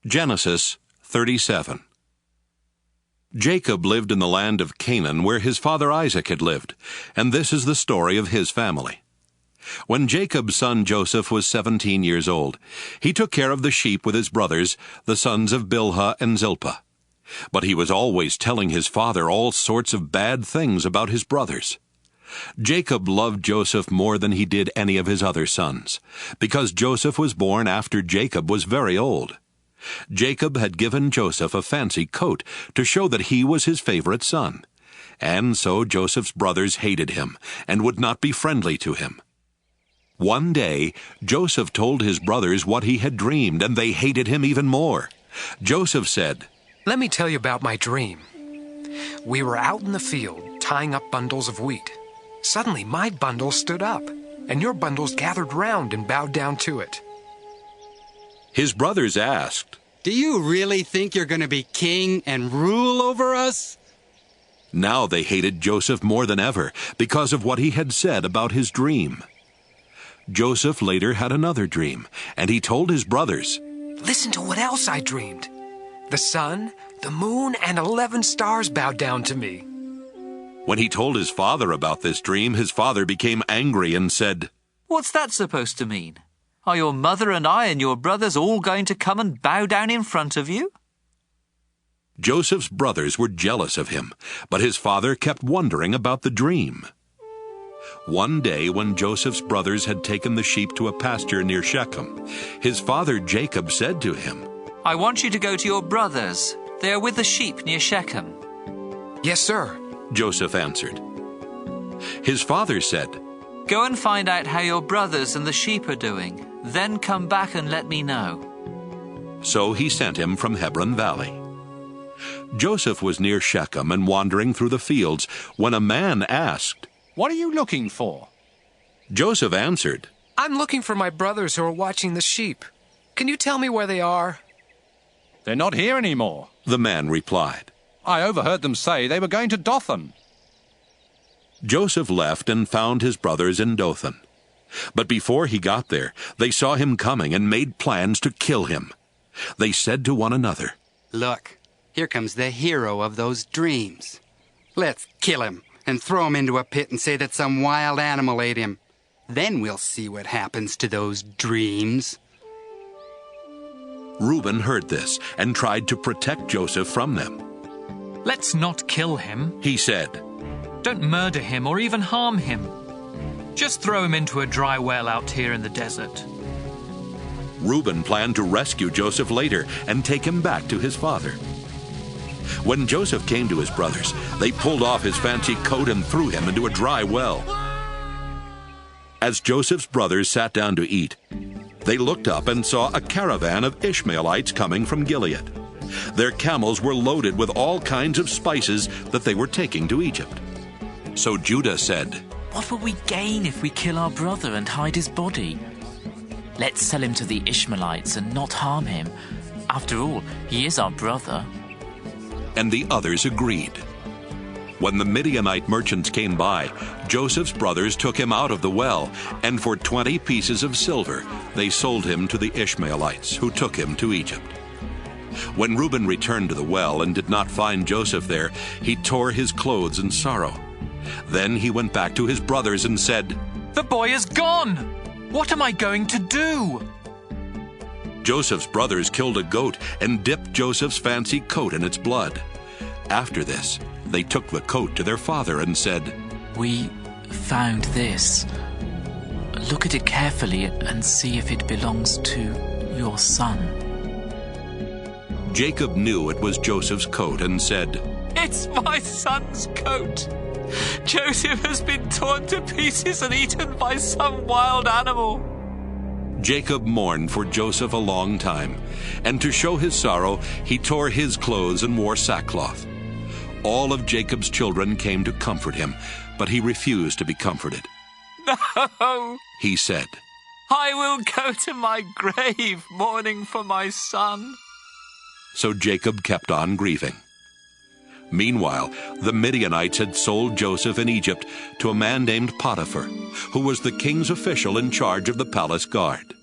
Genesis 37. Jacob lived in the land of Canaan where his father Isaac had lived, and this is the story of his family. When Jacob's son Joseph was 17 years old, he took care of the sheep with his brothers, the sons of Bilhah and Zilpah. But he was always telling his father all sorts of bad things about his brothers. Jacob loved Joseph more than he did any of his other sons, because Joseph was born after Jacob was very old. Jacob had given Joseph a fancy coat to show that he was his favorite son, and so Joseph's brothers hated him and would not be friendly to him. One day, Joseph told his brothers what he had dreamed, and they hated him even more. Joseph said, "Let me tell you about my dream. We were out in the field, tying up bundles of wheat. Suddenly, my bundle stood up, and your bundles gathered round and bowed down to it." His brothers asked, "Do you really think you're going to be king and rule over us?" Now they hated Joseph more than ever because of what he had said about his dream. Joseph later had another dream, and he told his brothers, "Listen to what else I dreamed. The sun, the moon, and 11 stars bowed down to me." When he told his father about this dream, his father became angry and said, "What's that supposed to mean? Are your mother and I and your brothers all going to come and bow down in front of you?" Joseph's brothers were jealous of him, but his father kept wondering about the dream. One day when Joseph's brothers had taken the sheep to a pasture near Shechem, his father Jacob said to him, "I want you to go to your brothers. They are with the sheep near Shechem." "Yes, sir," Joseph answered. His father said, "Go and find out how your brothers and the sheep are doing. Then come back and let me know." So he sent him from Hebron Valley. Joseph was near Shechem and wandering through the fields when a man asked, "What are you looking for?" Joseph answered, "I'm looking for my brothers who are watching the sheep. Can you tell me where they are?" "They're not here anymore," the man replied. "I overheard them say they were going to Dothan." Joseph left and found his brothers in Dothan. But before he got there, they saw him coming and made plans to kill him. They said to one another, "Look, here comes the hero of those dreams. Let's kill him and throw him into a pit and say that some wild animal ate him. Then we'll see what happens to those dreams." Reuben heard this and tried to protect Joseph from them. "Let's not kill him," He said, "Don't murder him or even harm him. Just throw him into a dry well out here in the desert." Reuben planned to rescue Joseph later and take him back to his father. When Joseph came to his brothers, they pulled off his fancy coat and threw him into a dry well. As Joseph's brothers sat down to eat, they looked up and saw a caravan of Ishmaelites coming from Gilead. Their camels were loaded with all kinds of spices that they were taking to Egypt. So Judah said, "What will we gain if we kill our brother and hide his body? Let's sell him to the Ishmaelites and not harm him. After all, he is our brother." And the others agreed. When the Midianite merchants came by, Joseph's brothers took him out of the well, and for 20 pieces of silver they sold him to the Ishmaelites, who took him to Egypt. When Reuben returned to the well and did not find Joseph there, he tore his clothes in sorrow. Then he went back to his brothers and said, "The boy is gone! What am I going to do?" Joseph's brothers killed a goat and dipped Joseph's fancy coat in its blood. After this, they took the coat to their father and said, "We found this. Look at it carefully and see if it belongs to your son." Jacob knew it was Joseph's coat and said, "It's my son's coat. Joseph has been torn to pieces and eaten by some wild animal." Jacob mourned for Joseph a long time, and to show his sorrow, he tore his clothes and wore sackcloth. All of Jacob's children came to comfort him, but he refused to be comforted. "No," he said, "I will go to my grave mourning for my son." So Jacob kept on grieving. Meanwhile, the Midianites had sold Joseph in Egypt to a man named Potiphar, who was the king's official in charge of the palace guard.